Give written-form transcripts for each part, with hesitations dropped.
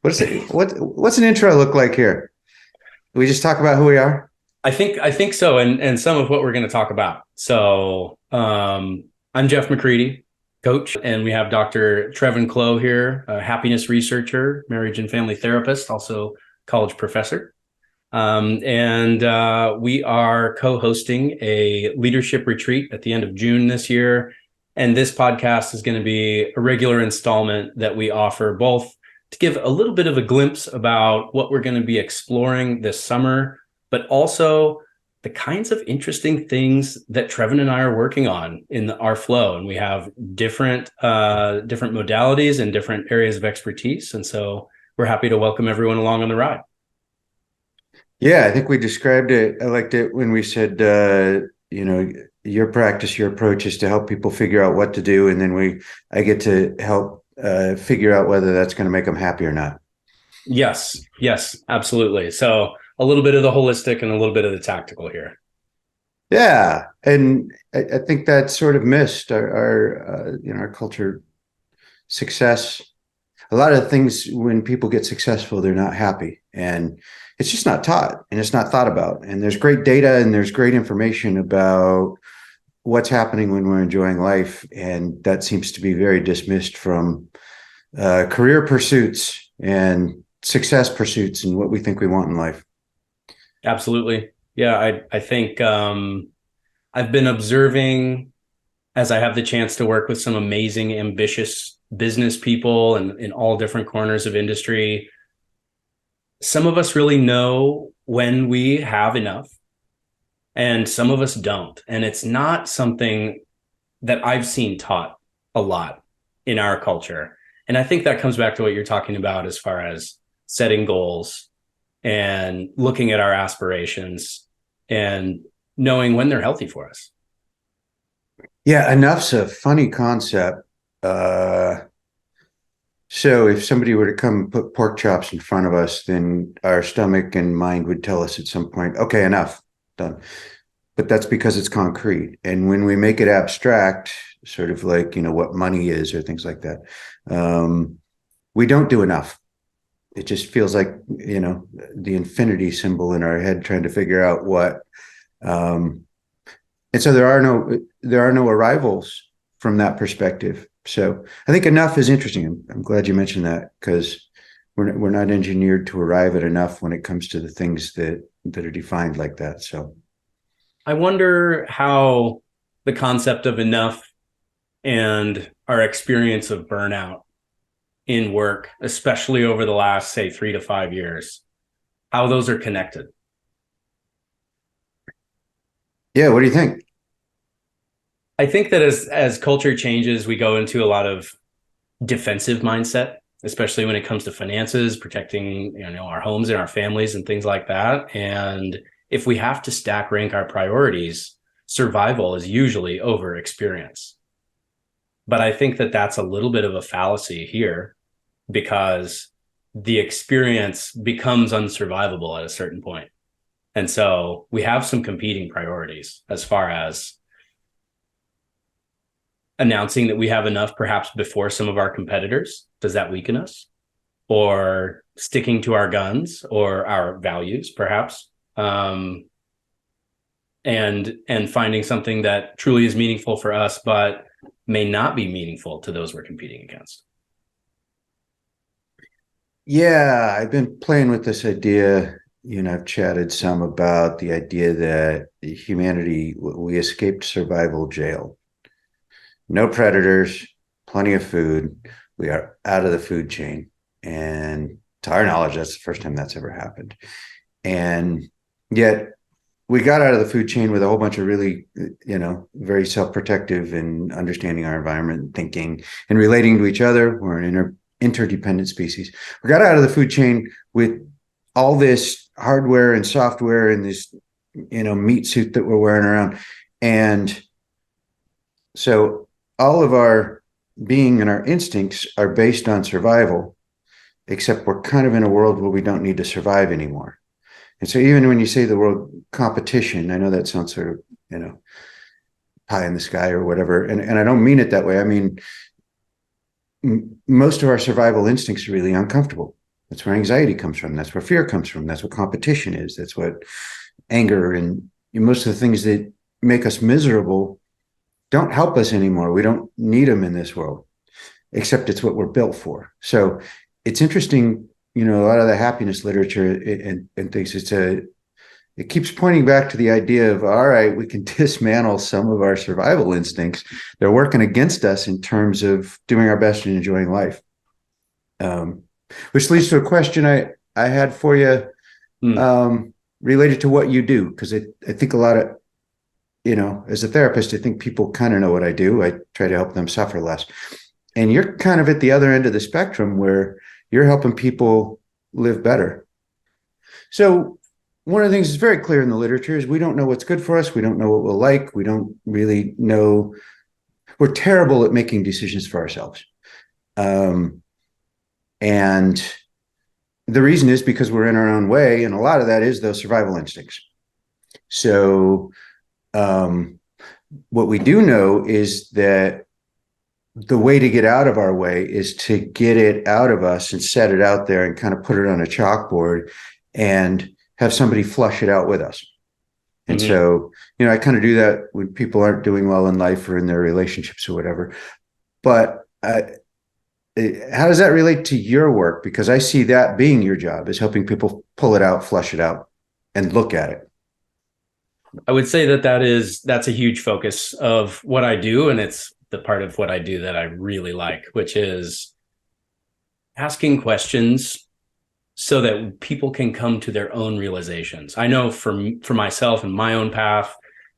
What's an intro look like here? We just talk about who we are. I think so, and some of what we're going to talk about. So, I'm Jeff Mecredy, coach, and we have Dr. Trevon Clow here, a happiness researcher, marriage and family therapist, also college professor. And we are co-hosting a leadership retreat at the end of June this year. And this podcast is going to be a regular installment that we offer both to give a little bit of a glimpse about what we're going to be exploring this summer, but also the kinds of interesting things that Trevon and I are working on in our flow. And we have different modalities and different areas of expertise. And so we're happy to welcome everyone along on the ride. Yeah, I think we described it. I liked it when we said, your practice, your approach is to help people figure out what to do, and then I get to help figure out whether that's going to make them happy or not. Yes, absolutely. So a little bit of the holistic and a little bit of the tactical here. Yeah, and I think that's sort of missed our culture. Success. A lot of things when people get successful, they're not happy, and it's just not taught and it's not thought about. And there's great data and there's great information about what's happening when we're enjoying life, and that seems to be very dismissed from career pursuits and success pursuits and what we think we want in life. Absolutely. Yeah, I think I've been observing as I have the chance to work with some amazing, ambitious business people and in all different corners of industry. Some of us really know when we have enough, and some of us don't. And it's not something that I've seen taught a lot in our culture. And I think that comes back to what you're talking about as far as setting goals and looking at our aspirations and knowing when they're healthy for us. Yeah, enough's a funny concept. Uh, so if somebody were to come and put pork chops in front of us, then our stomach and mind would tell us at some point, okay, enough, done. But that's because it's concrete. And when we make it abstract, sort of like, what money is or things like that, we don't do enough. It just feels like, the infinity symbol in our head trying to figure out what. And so there are no arrivals from that perspective. So I think enough is interesting. I'm glad you mentioned that, because we're not engineered to arrive at enough when it comes to the things that are defined like that. So I wonder how the concept of enough and our experience of burnout in work, especially over the last, say, 3 to 5 years, how those are connected. yeah, what do you think? I think that as culture changes, we go into a lot of defensive mindset, especially when it comes to finances, protecting our homes and our families and things like that. And if we have to stack rank our priorities, survival is usually over experience. But I think that that's a little bit of a fallacy here, because the experience becomes unsurvivable at a certain point. And so we have some competing priorities as far as announcing that we have enough perhaps before some of our competitors. Does that weaken us? Or sticking to our guns or our values, perhaps, and finding something that truly is meaningful for us, but may not be meaningful to those we're competing against. Yeah, I've been playing with this idea. I've chatted some about the idea that humanity, we escaped survival jail. No predators, plenty of food. We are out of the food chain. And to our knowledge, that's the first time that's ever happened. And yet we got out of the food chain with a whole bunch of really, very self-protective and understanding our environment and thinking and relating to each other. We're an interdependent species. We got out of the food chain with all this hardware and software and this, meat suit that we're wearing around. And so all of our being and our instincts are based on survival, except we're kind of in a world where we don't need to survive anymore. And so even when you say the word competition, I know that sounds sort of, pie in the sky or whatever. And I don't mean it that way. I mean, most of our survival instincts are really uncomfortable. That's where anxiety comes from. That's where fear comes from. That's what competition is. That's what anger and most of the things that make us miserable don't help us anymore. We don't need them in this world, except it's what we're built for. So it's interesting, a lot of the happiness literature and things, it keeps pointing back to the idea of, all right, we can dismantle some of our survival instincts. They're working against us in terms of doing our best and enjoying life. Which leads to a question I had for you, related to what you do, because I think a lot of, as a therapist, I think people kind of know what I do. I try to help them suffer less. And you're kind of at the other end of the spectrum where you're helping people live better. So one of the things that's very clear in the literature is we don't know what's good for us. We don't know what we'll like. We don't really know. We're terrible at making decisions for ourselves. And the reason is because we're in our own way. And a lot of that is those survival instincts. So what we do know is that the way to get out of our way is to get it out of us and set it out there and kind of put it on a chalkboard and have somebody flush it out with us. And so, I kind of do that when people aren't doing well in life or in their relationships or whatever. But how does that relate to your work? Because I see that being your job, is helping people pull it out, flush it out, and look at it. I would say that's a huge focus of what I do. And it's the part of what I do that I really like, which is asking questions so that people can come to their own realizations. I know for myself and my own path,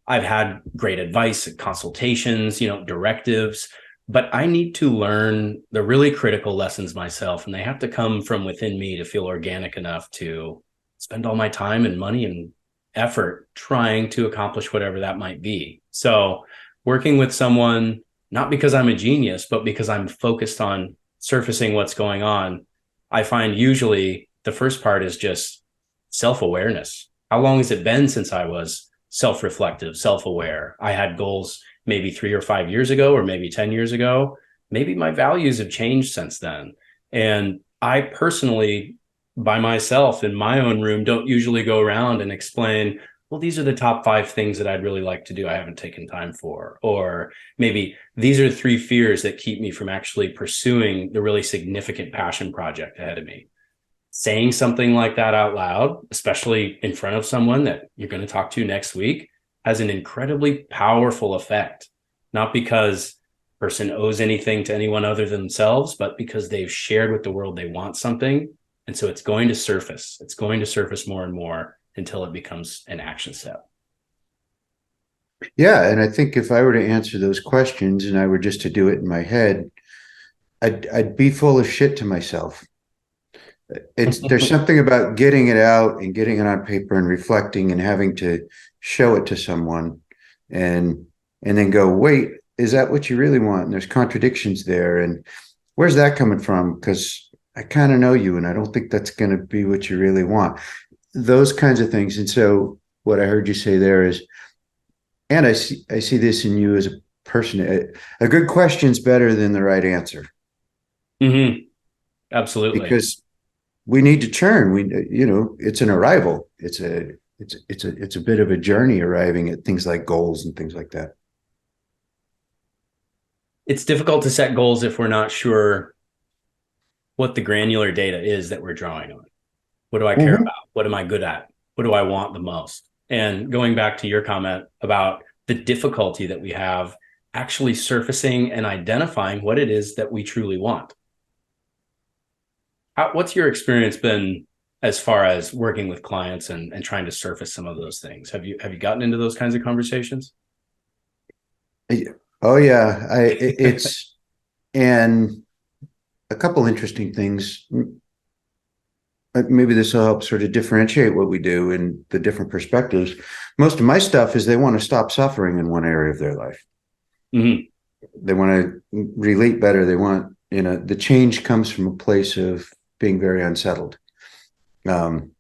I've had great advice, consultations, directives, but I need to learn the really critical lessons myself. And they have to come from within me to feel organic enough to spend all my time and money and effort trying to accomplish whatever that might be. So working with someone, not because I'm a genius, but because I'm focused on surfacing what's going on, I find usually the first part is just self-awareness. How long has it been since I was self-reflective, self-aware? I had goals maybe 3 or 5 years ago, or maybe 10 years ago. Maybe my values have changed since then. And I personally, by myself in my own room, don't usually go around and explain, well, these are the top 5 things that I'd really like to do I haven't taken time for. Or maybe these are 3 fears that keep me from actually pursuing the really significant passion project ahead of me. Saying something like that out loud, especially in front of someone that you're going to talk to next week, has an incredibly powerful effect. Not because the person owes anything to anyone other than themselves, but because they've shared with the world they want something. And so it's going to surface. It's going to surface more and more until it becomes an action step. Yeah. And I think if I were to answer those questions and I were just to do it in my head, I'd be full of shit to myself. There's something about getting it out and getting it on paper and reflecting and having to show it to someone and then go, wait, is that what you really want? And there's contradictions there. And where's that coming from? Because I kind of know you and I don't think that's going to be what you really want. Those kinds of things. And so what I heard you say there is, and I see this in you as a person, a good question's better than the right answer. Absolutely. Because we need to churn. It's an arrival. It's a bit of a journey arriving at things like goals and things like that. It's difficult to set goals if we're not sure what the granular data is that we're drawing on. What do I care about? What am I good at? What do I want the most? And going back to your comment about the difficulty that we have actually surfacing and identifying what it is that we truly want. What's your experience been as far as working with clients and trying to surface some of those things? Have you gotten into those kinds of conversations? Oh yeah, it's and a couple interesting things. Maybe this will help sort of differentiate what we do and the different perspectives. Most of my stuff is they want to stop suffering in one area of their life. They want to relate better. They want, the change comes from a place of being very unsettled. And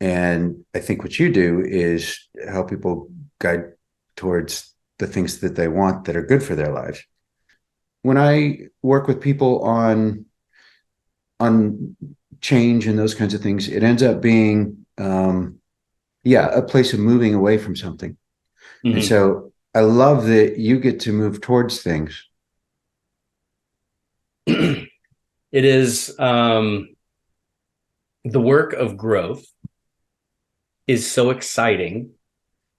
I think what you do is help people guide towards the things that they want that are good for their lives. When I work with people on on change and those kinds of things, it ends up being, a place of moving away from something. And Mm-hmm. so I love that you get to move towards things. It is the work of growth is so exciting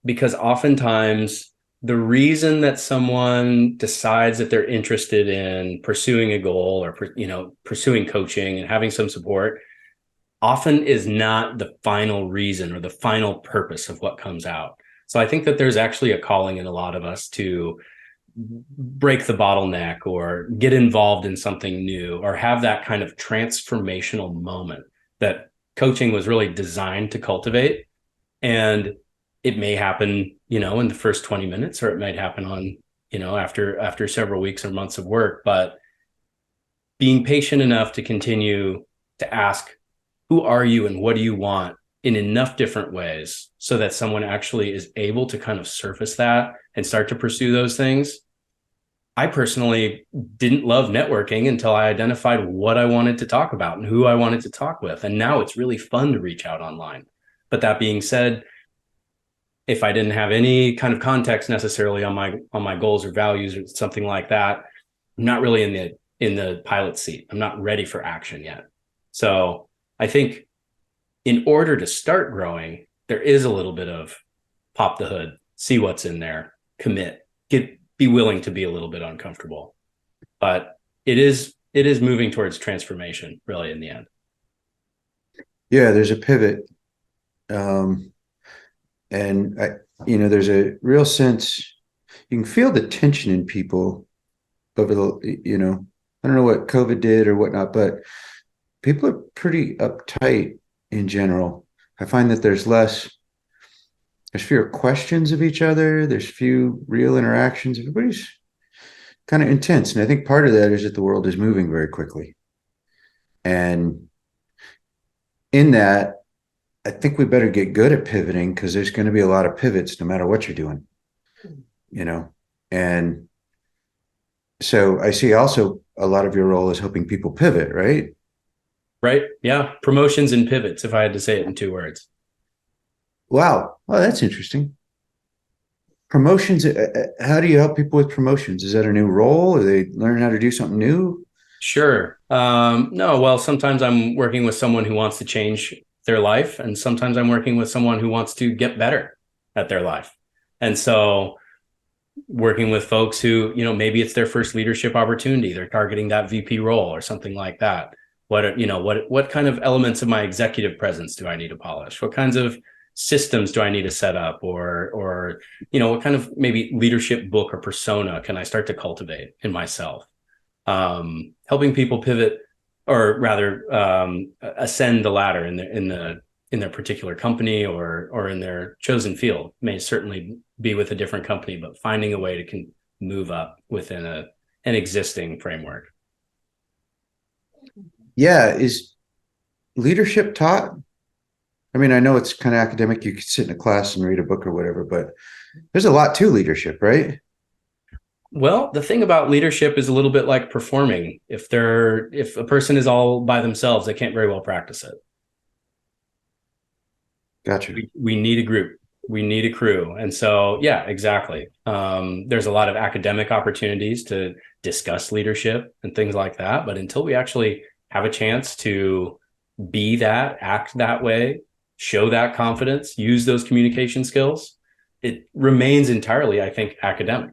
because oftentimes the reason that someone decides that they're interested in pursuing a goal or pursuing coaching and having some support often is not the final reason or the final purpose of what comes out. So I think that there's actually a calling in a lot of us to break the bottleneck or get involved in something new or have that kind of transformational moment that coaching was really designed to cultivate. And it may happen, in the first 20 minutes, or it might happen on, after several weeks or months of work. But being patient enough to continue to ask, who are you and what do you want, in enough different ways so that someone actually is able to kind of surface that and start to pursue those things. I personally didn't love networking until I identified what I wanted to talk about and who I wanted to talk with. And now it's really fun to reach out online. But that being said, if I didn't have any kind of context necessarily on my goals or values or something like that, I'm not really in the pilot seat. I'm not ready for action yet. So I think in order to start growing, there is a little bit of pop the hood, see what's in there, commit, be willing to be a little bit uncomfortable. But it is moving towards transformation, really, in the end. Yeah, there's a pivot. And there's a real sense, you can feel the tension in people over I don't know what COVID did or whatnot, but people are pretty uptight in general. I find that there's fewer questions of each other. There's few real interactions. Everybody's kind of intense. And I think part of that is that the world is moving very quickly. And in that, I think we better get good at pivoting because there's going to be a lot of pivots no matter what you're doing, And so I see also a lot of your role is helping people pivot, right? Right. Yeah. Promotions and pivots, if I had to say it in 2 words. Wow. Oh, that's interesting. Promotions. How do you help people with promotions? Is that a new role? Are they learning how to do something new? Sure. No, well, sometimes I'm working with someone who wants to change their life, and sometimes I'm working with someone who wants to get better at their life. And so working with folks who, maybe it's their first leadership opportunity. They're targeting that VP role or something like that. What kind of elements of my executive presence do I need to polish? What kinds of systems do I need to set up, or what kind of maybe leadership book or persona can I start to cultivate in myself? Helping people pivot, or rather ascend the ladder in their particular company or in their chosen field. May certainly be with a different company, but finding a way to move up within an existing framework. Yeah. Is leadership taught? I mean, I know it's kind of academic. You could sit in a class and read a book or whatever, but there's a lot to leadership, right? Well, the thing about leadership is a little bit like performing. If a person is all by themselves, they can't very well practice it. Gotcha. We need a group. We need a crew. And so, yeah, exactly. There's a lot of academic opportunities to discuss leadership and things like that. But until we actually have a chance to be that, act that way, show that confidence, use those communication skills, it remains entirely, I think, academic.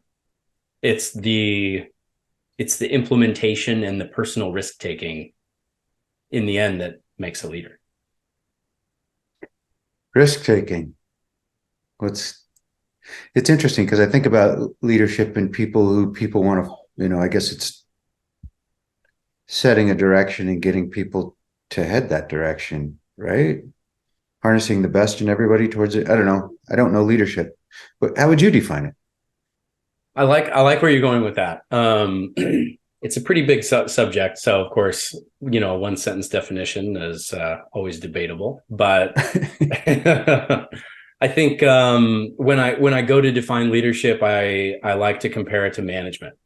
It's the implementation and the personal risk taking in the end that makes a leader. Risk taking. It's interesting because I think about leadership and people want to, I guess it's setting a direction and getting people to head that direction, right? Harnessing the best in everybody towards it. I don't know. I don't know leadership, but how would you define it? I like where you're going with that. It's a pretty big subject, so of course, one sentence definition is always debatable. But I think when I go to define leadership, I like to compare it to management.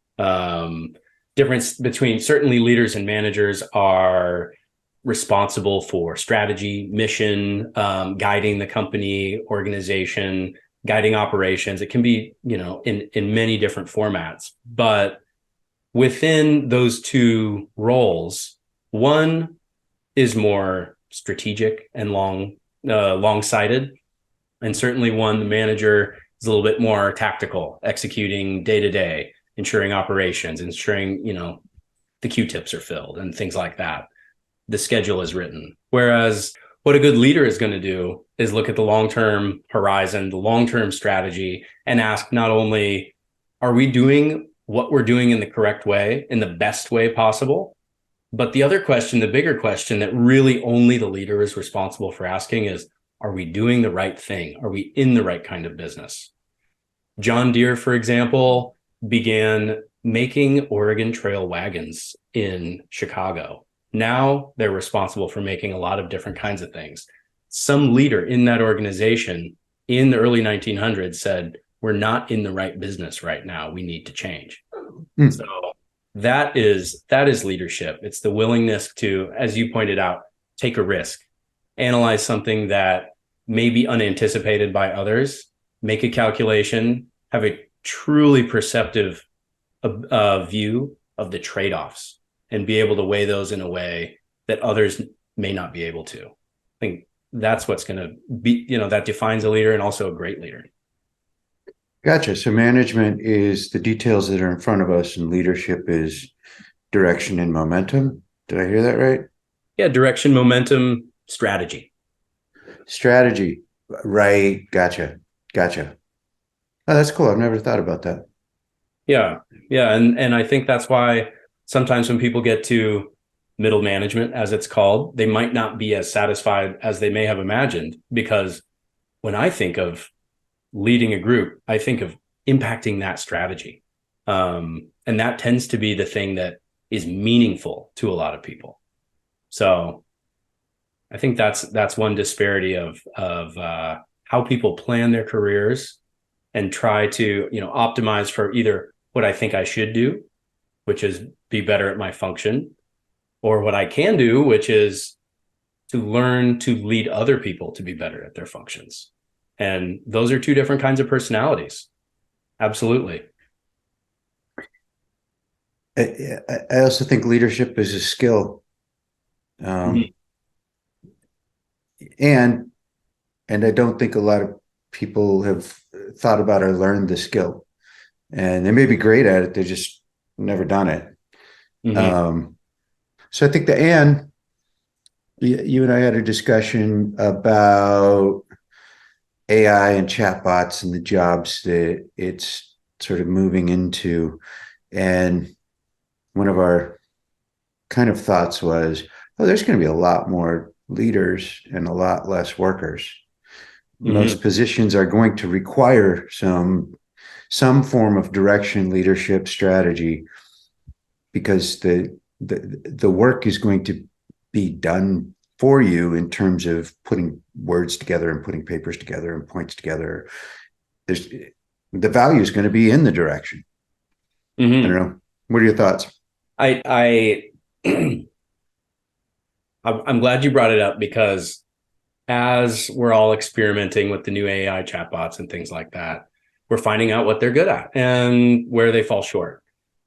Difference between certainly leaders and managers are responsible for strategy, mission, guiding the company, organization, guiding operations. It can be, in many different formats. But within those two roles, one is more strategic and long-sighted. And certainly one, the manager, is a little bit more tactical, executing day-to-day, ensuring operations, ensuring, the Q-tips are filled and things like that. The schedule is written. Whereas what a good leader is going to do is look at the long-term horizon, the long-term strategy, and ask not only, are we doing what we're doing in the correct way, in the best way possible? But the other question, the bigger question that really only the leader is responsible for asking is, are we doing the right thing? Are we in the right kind of business? John Deere, for example, began making Oregon Trail wagons in Chicago. Now they're responsible for making a lot of different kinds of things. Some leader in that organization in the early 1900s said, we're not in the right business right now. We need to change. So that is leadership. It's the willingness to, as you pointed out, take a risk, analyze something that may be unanticipated by others, make a calculation, have a truly perceptive view of the trade-offs, and be able to weigh those in a way that others may not be able to. I think that's what's going to be, that defines a leader and also a great leader. Gotcha. So management is the details that are in front of us, and leadership is direction and momentum. Did I hear that right? Yeah, direction, momentum, strategy. Strategy. Right. Gotcha. Oh, that's cool. I've never thought about that. Yeah. And I think that's why sometimes when people get to middle management, as it's called, they might not be as satisfied as they may have imagined, because when I think of leading a group, I think of impacting that strategy. And that tends to be the thing that is meaningful to a lot of people. So I think that's one disparity of how people plan their careers and try to, optimize for either what I think I should do, which is be better at my function, or what I can do, which is to learn to lead other people to be better at their functions. And those are two different kinds of personalities. Absolutely. I also think leadership is a skill. And I don't think a lot of people have thought about or learned the skill. And they may be great at it, they just never done it. So I think you and I had a discussion about AI and chatbots and the jobs that it's sort of moving into. And one of our kind of thoughts was, there's going to be a lot more leaders and a lot less workers. Most positions are going to require some form of direction, leadership, strategy, because the work is going to be done for you in terms of putting words together and putting papers together and points together. The value is going to be in the direction. I don't know. What are your thoughts? I'm glad you brought it up, because as we're all experimenting with the new AI chatbots and things like that, we're finding out what they're good at and where they fall short,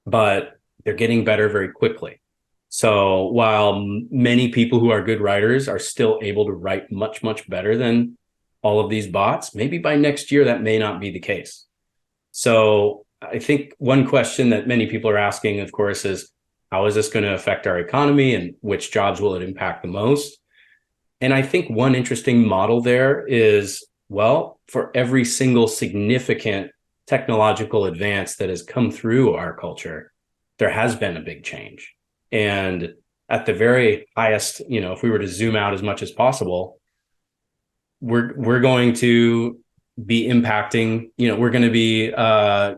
but they're getting better very quickly. So while many people who are good writers are still able to write much, much better than all of these bots, maybe by next year, that may not be the case. So I think one question that many people are asking, of course, is how is this going to affect our economy and which jobs will it impact the most? And I think one interesting model there is, well, for every single significant technological advance that has come through our culture, there has been a big change. And at the very highest, if we were to zoom out as much as possible, we're going to be impacting, we're going to be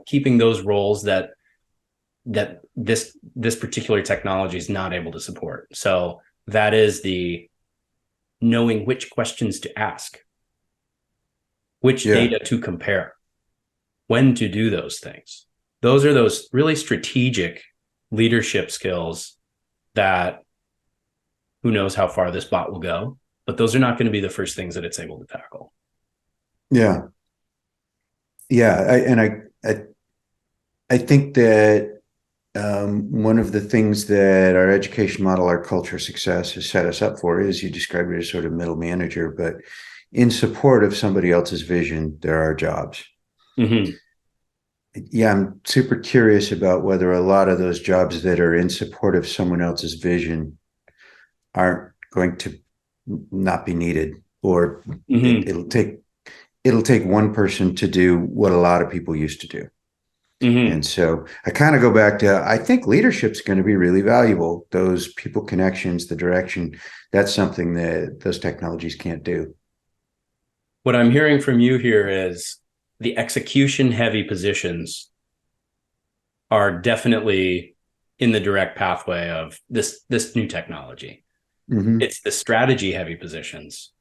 keeping those roles that this particular technology is not able to support. So that is the knowing which questions to ask, which data to compare, when to do those things. Those are those really strategic leadership skills that Who knows how far this bot will go? But those are not going to be the first things that it's able to tackle. Yeah. Yeah. I think that one of the things that our education model, our culture success has set us up for is, you described it as sort of middle manager, but in support of somebody else's vision, there are jobs. Mm-hmm. Yeah, I'm super curious about whether a lot of those jobs that are in support of someone else's vision aren't going to not be needed, or Mm-hmm. it'll take one person to do what a lot of people used to do. Mm-hmm. And so I kind of go back to, I think leadership's going to be really valuable. Those people connections, the direction, that's something that those technologies can't do. What I'm hearing from you here is the execution heavy positions are definitely in the direct pathway of this new technology. Mm-hmm. It's the strategy heavy positions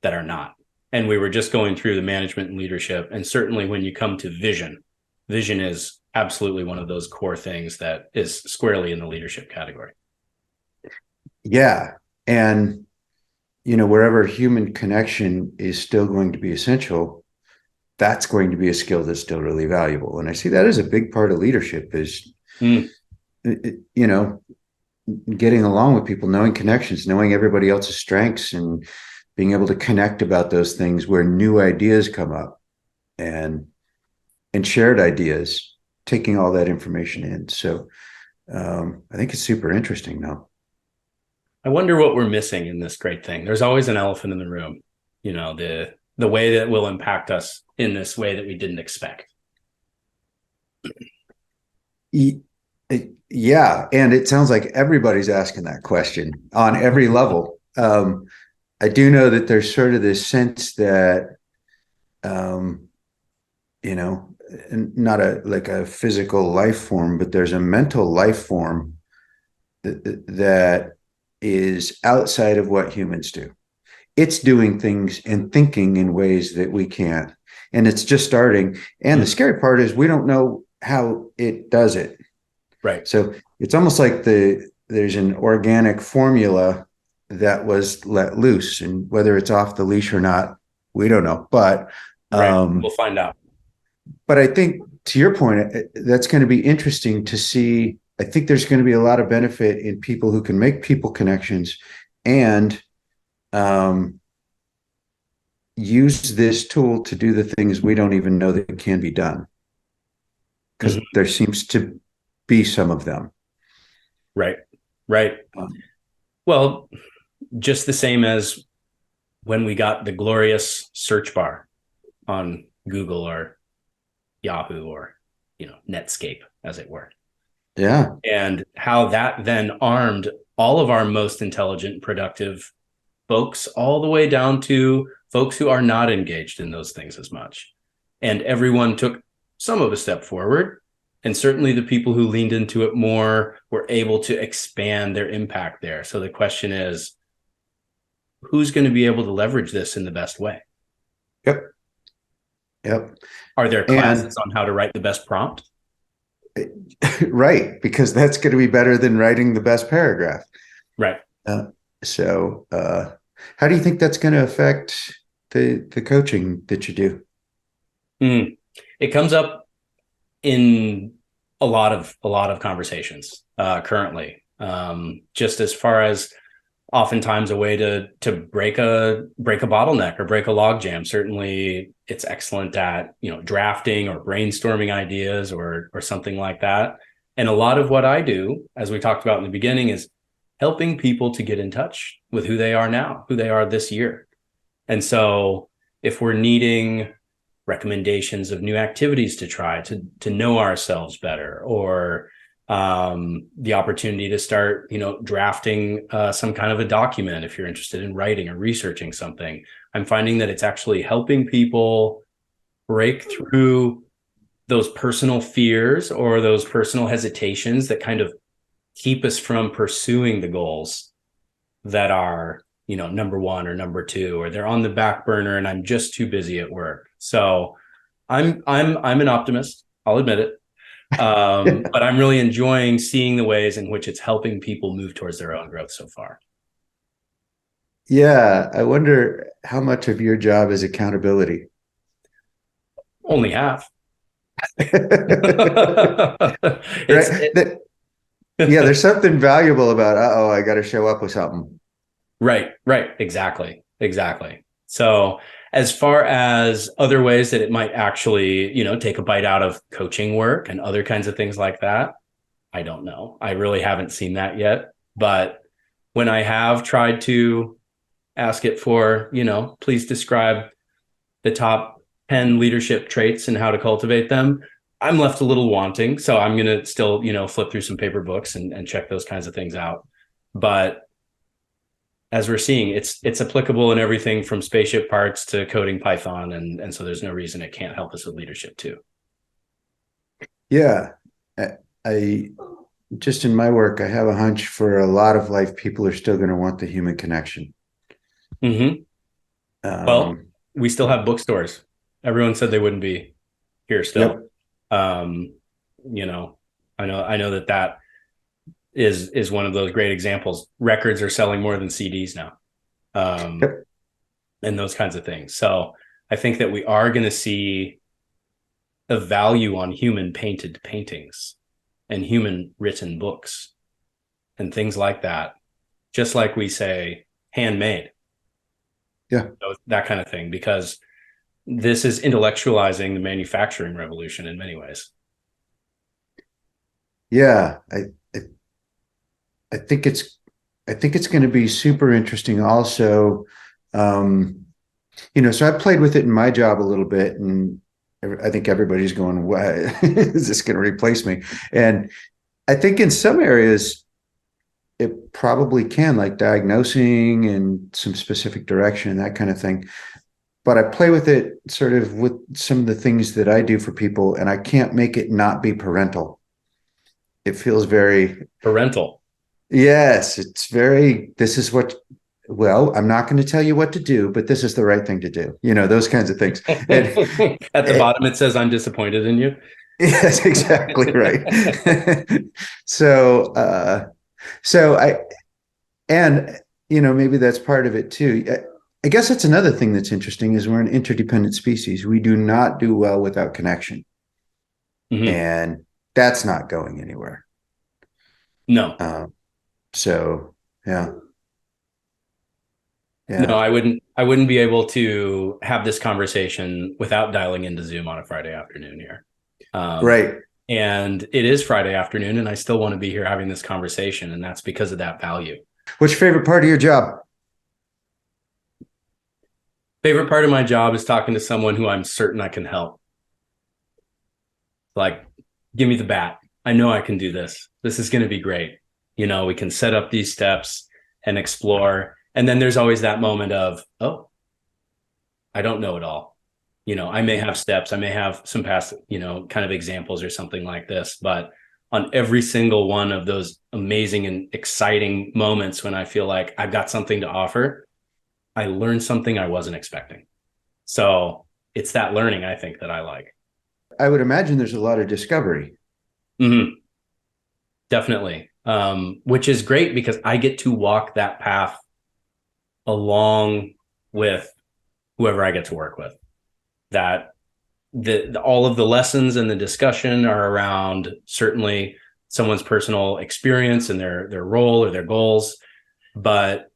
that are not. And we were just going through the management and leadership. And certainly when you come to vision, vision is absolutely one of those core things that is squarely in the leadership category. Yeah. And, wherever human connection is still going to be essential, that's going to be a skill that's still really valuable. And I see that as a big part of leadership is, Mm. you know, getting along with people, knowing connections, knowing everybody else's strengths, and being able to connect about those things where new ideas come up, and shared ideas, taking all that information in. So I think it's super interesting now. I wonder what we're missing in this great thing. There's always an elephant in the room, the way that will impact us in this way that we didn't expect. Yeah, and it sounds like everybody's asking that question on every level. I do know that there's sort of this sense that, um, not a physical life form, but there's a mental life form that is outside of what humans do. It's doing things and thinking in ways that we can't, and it's just starting. And the scary part is we don't know how it does it. Right. So it's almost like there's an organic formula that was let loose, and whether it's off the leash or not, we don't know. But right, we'll find out. But I think, to your point, that's going to be interesting to see. I think there's going to be a lot of benefit in people who can make people connections and use this tool to do the things we don't even know that can be done, because there seems to be some of them. Right. Well, just the same as when we got the glorious search bar on Google or Yahoo or, Netscape, as it were. Yeah. And how that then armed all of our most intelligent, productive folks, all the way down to folks who are not engaged in those things as much. And everyone took some of a step forward. And certainly the people who leaned into it more were able to expand their impact there. So the question is, who's going to be able to leverage this in the best way? Yep. Are there classes on how to write the best prompt? Right, because that's going to be better than writing the best paragraph. Right. So how do you think that's going to affect the coaching that you do? It comes up in a lot of conversations currently, just as far as oftentimes a way to break a bottleneck or break a logjam. Certainly it's excellent at, drafting or brainstorming ideas or something like that. And a lot of what I do, as we talked about in the beginning, is helping people to get in touch with who they are now, who they are this year. And so if we're needing recommendations of new activities to try to know ourselves better, or the opportunity to start, drafting some kind of a document, if you're interested in writing or researching something, I'm finding that it's actually helping people break through those personal fears or those personal hesitations that kind of keep us from pursuing the goals that are, number one or number two, or they're on the back burner and I'm just too busy at work. So I'm an optimist, I'll admit it. But I'm really enjoying seeing the ways in which it's helping people move towards their own growth so far. Yeah, I wonder how much of your job is accountability. Only half. Right? It's it, Yeah, there's something valuable about, oh, I got to show up with something. right, exactly. So as far as other ways that it might actually, take a bite out of coaching work and other kinds of things like that, I don't know. I really haven't seen that yet. But when I have tried to ask it for, please describe the top 10 leadership traits and how to cultivate them, I'm left a little wanting. So I'm going to still, flip through some paper books and check those kinds of things out. But as we're seeing, it's applicable in everything from spaceship parts to coding Python. And so there's no reason it can't help us with leadership too. Yeah. I just in my work, I have a hunch for a lot of life, people are still going to want the human connection. Mm-hmm. Well, Um, we still have bookstores. Everyone said they wouldn't be here yep. still. Um, you know, I know that is one of those great examples. Records are selling more than CDs now, Yep. and those kinds of things. So I think that we are going to see a value on human painted paintings and human written books and things like that. Just like we say handmade, Yeah. that kind of thing, because this is intellectualizing the manufacturing revolution in many ways. Yeah. I, I think it's going to be super interesting also. Um, so I played with it in my job a little bit, and I think everybody's going, "What is this going to replace me?" And I think in some areas it probably can, like diagnosing and some specific direction, that kind of thing. But I play with it sort of with some of the things that I do for people, and I can't make it not be parental. It feels very, Parental. yes, it's very, this is what, well, I'm not going to tell you what to do, but this is the right thing to do, those kinds of things. And At the bottom, it says, "I'm disappointed in you." yes, exactly right. so, so and, maybe that's part of it too. I guess that's another thing that's interesting is we're an interdependent species. We do not do well without connection. Mm-hmm. And that's not going anywhere. No, Um, so yeah, no, yeah, I wouldn't be able to have this conversation without dialing into Zoom on a Friday afternoon here. Um, right. and it is Friday afternoon, and I still want to be here having this conversation, and that's because of that value. What's your favorite part of your job? Favorite part of my job is talking to someone who I'm certain I can help. Like, give me the bat. I know I can do this. This is going to be great. We can set up these steps and explore. And then there's always that moment of, oh, I don't know it all. I may have steps, I may have some past, kind of examples or something like this, but on every single one of those amazing and exciting moments when I feel like I've got something to offer, I learned something I wasn't expecting. So it's that learning, I think, that I like. I would imagine there's a lot of discovery. Mm-hmm. Definitely. Which is great because I get to walk that path along with whoever I get to work with. That all of the lessons and the discussion are around certainly someone's personal experience and their role or their goals, but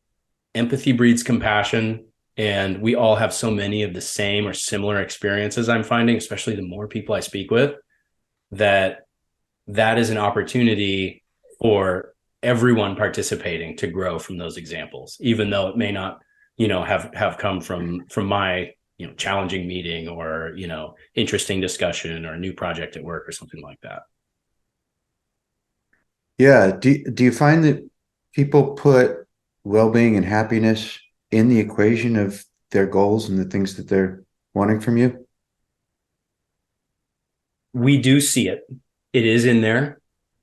empathy breeds compassion, and we all have so many of the same or similar experiences. I'm finding, especially the more people I speak with, that is an opportunity for everyone participating to grow from those examples, even though it may not, have come from my, challenging meeting or, interesting discussion or a new project at work or something like that. Yeah. Do you find that people put well-being and happiness in the equation of their goals and the things that they're wanting from you? We do see it. It is in there,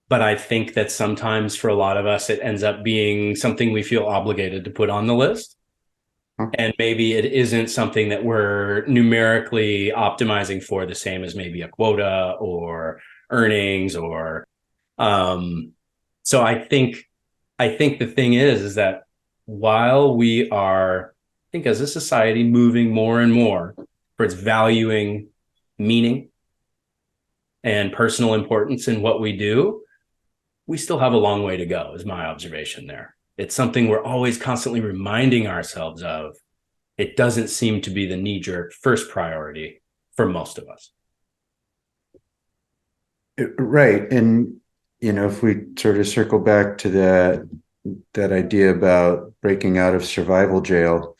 but I think that sometimes for a lot of us, it ends up being something we feel obligated to put on the list. Huh? And maybe it isn't something that we're numerically optimizing for the same as maybe a quota or earnings or so I think the thing is that while we are, I think, as a society, moving more and more towards valuing meaning and personal importance in what we do, we still have a long way to go, is my observation there. It's something we're always constantly reminding ourselves of. It doesn't seem to be the knee-jerk first priority for most of us. Right. And, if we sort of circle back to that idea about breaking out of survival jail,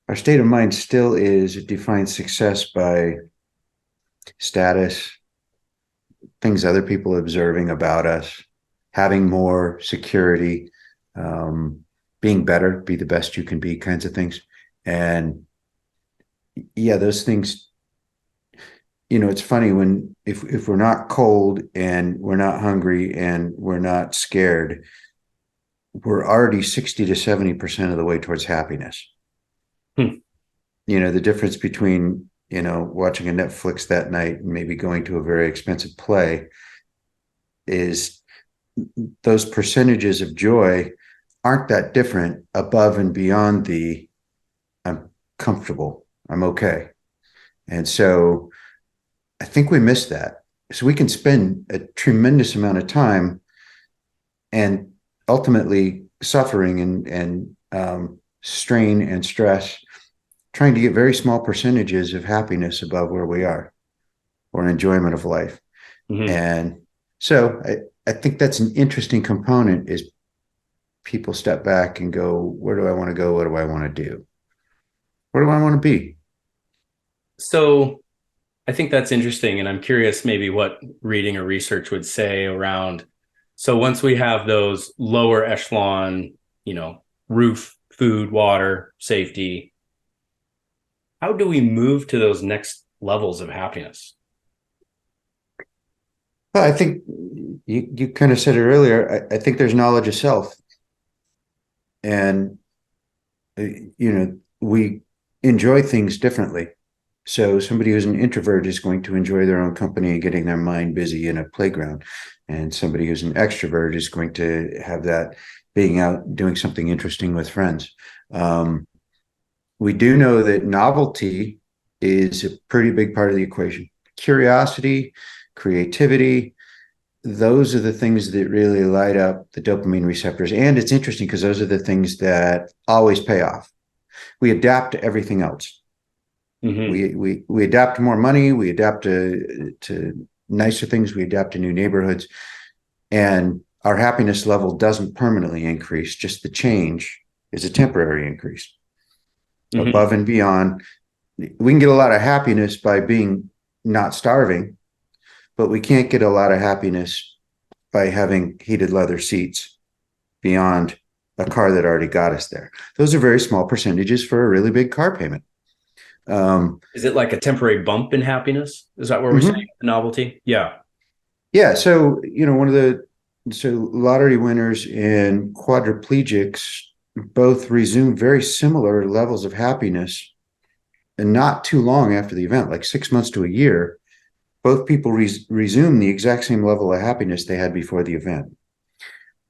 our state of mind still is, it defines success by status, things other people are observing about us, having more security, being better, be the best you can be, kinds of things. And yeah, those things, it's funny when if we're not cold and we're not hungry and we're not scared, we're already 60 to 70% of the way towards happiness. The difference between, watching a Netflix that night and maybe going to a very expensive play is those percentages of joy aren't that different above and beyond the I'm comfortable, I'm okay. And so I think we miss that. So we can spend a tremendous amount of time and ultimately suffering and strain and stress trying to get very small percentages of happiness above where we are or enjoyment of life. Mm-hmm. And so I think that's an interesting component is people step back and go, where do I want to go? What do I want to do? Where do I want to be? So I think that's interesting. And I'm curious maybe what reading or research would say around. So once we have those lower echelon, roof, food, water, safety, how do we move to those next levels of happiness? Well, I think you kind of said it earlier. I think there's knowledge of self. And, we enjoy things differently. So somebody who's an introvert is going to enjoy their own company and getting their mind busy in a playground. And somebody who's an extrovert is going to have that being out doing something interesting with friends. We do know that novelty is a pretty big part of the equation. Curiosity, creativity, those are the things that really light up the dopamine receptors. And it's interesting because those are the things that always pay off. We adapt to everything else. Mm-hmm. We adapt to more money, we adapt to nicer things, we adapt to new neighborhoods, and our happiness level doesn't permanently increase. Just the change is a temporary increase. Mm-hmm. Above and beyond, we can get a lot of happiness by being not starving, but we can't get a lot of happiness by having heated leather seats beyond a car that already got us there. Those are very small percentages for a really big car payment. Is it like a temporary bump in happiness? Is that where we're saying the novelty? Yeah. Yeah. So, lottery winners and quadriplegics both resume very similar levels of happiness and not too long after the event, like 6 months to a year. Both people resume the exact same level of happiness they had before the event.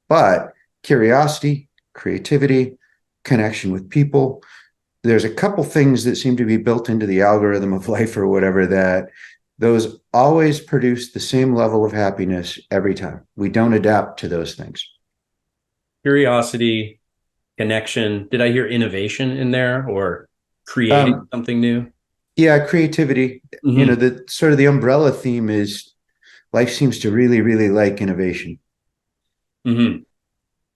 But curiosity, creativity, connection with people, there's a couple things that seem to be built into the algorithm of life or whatever that those always produce the same level of happiness every time. We don't adapt to those things. Curiosity, connection. Did I hear innovation in there or creating something new? Yeah, creativity. Mm-hmm. The sort of the umbrella theme is life seems to really, really like innovation. Mm-hmm.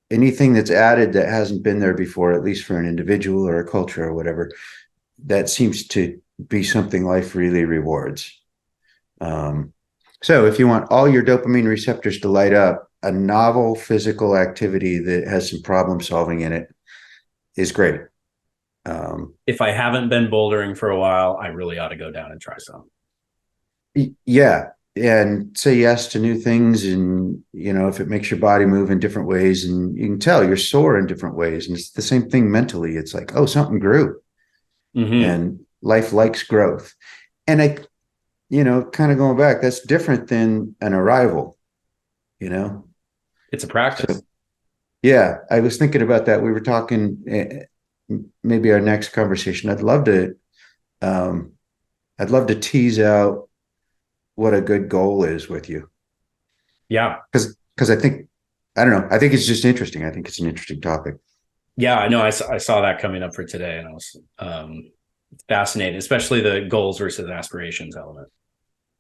Anything that's added that hasn't been there before, at least for an individual or a culture or whatever, that seems to be something life really rewards. So if you want all your dopamine receptors to light up, a novel physical activity that has some problem solving in it is great. If I haven't been bouldering for a while, I really ought to go down and try some. Yeah. And say yes to new things. And, if it makes your body move in different ways, and you can tell you're sore in different ways. And it's the same thing mentally. It's like, oh, something grew. Mm-hmm. And life likes growth. And kind of going back, that's different than an arrival, It's a practice. Yeah, I was thinking about that. We were talking, maybe our next conversation. Um, I'd love to tease out what a good goal is with you, Yeah. because I don't know. I think it's just interesting. I think it's an interesting topic. Yeah, I know. I saw that coming up for today, and I was fascinated, especially the goals versus aspirations element.